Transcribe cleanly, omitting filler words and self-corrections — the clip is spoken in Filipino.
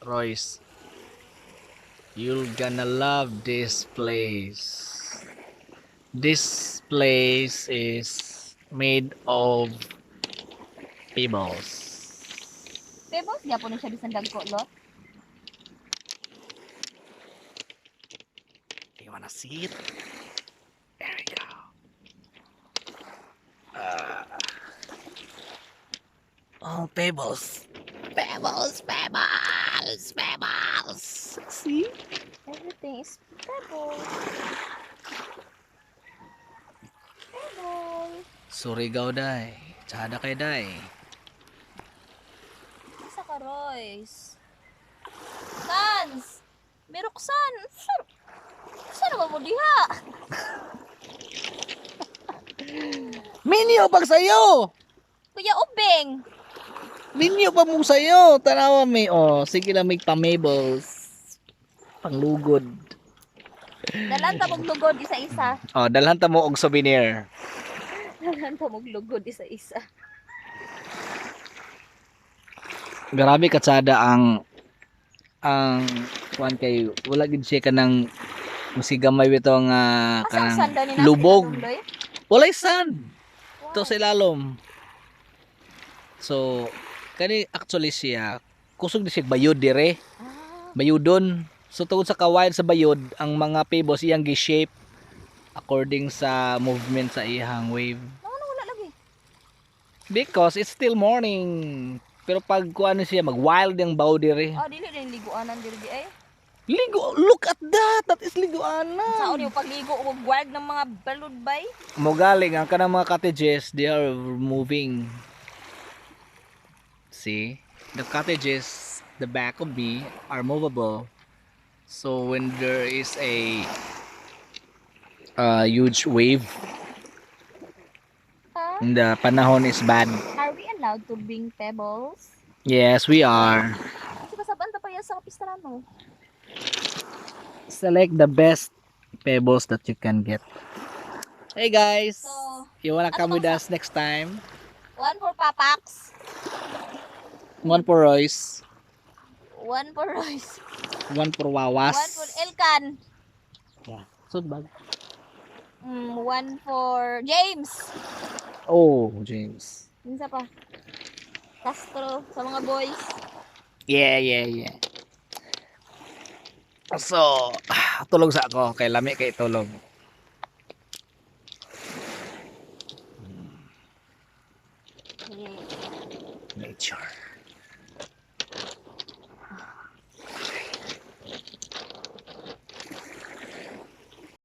Royce, you're gonna love this place. This place is made of pebbles. Pebbles, gyapon na siya bisan dagko lot. You wanna see it? There we go. Oh, pebbles. Pebbles, pebbles, pebbles. See? Everything is pebbles. Pebbles. Surigao day. Tsada kay day. Isa ka, Royce. Sans! Miruksan! Saan naman mo diha? Minyo pag sayo! Kuya Ubeng! Minyo pa mong sayo! Tanawa may, oh, sige lang may pamebbles. Panglugod. Dalan ta mong lugod isa-isa. Oh, dalhan ta mo og souvenir. Dalan ta mong lugod isa-isa. Grabe katsada ang kuan kay wala gid siya kanang musigamay bitaw nga Asang kanang sanda ni natin lubog. Loy? Walay sand. To sa ilalom. So kani actually siya kusog di siya bayod dire. Bayudon. So tungod sa kawayan sa bayod, ang mga pebbles iyang gi-shape according sa movement sa iyang wave. Ano wala lagi? Because it's still morning. Pero pag kuan siya mag-wild yung baw dire. Oh, dili din liguanan diri di ay. Ligo, look at that. That is liguanan. Saan yung pagligo o guard ng mga balud bay? Mo galing ang kanang mga cottages, they are moving. See? The cottages, the back of me are movable. So when there is a huge wave, the panahon is bad. Are we allowed to bring pebbles? Yes, we are. Kasi kasaban ta pa yan sa kapistrano. Select the best pebbles that you can get. Hey guys, So, you wanna come ano with bang us next time? One for Papax. One for Royce, One for Royce. one for Wawas. One for Elkan. Yeah. So bag. One for James. Oh, James. Minsa pa. Castro sa mga boys. Yeah. So, tulog sa ako kay lami kay tulog.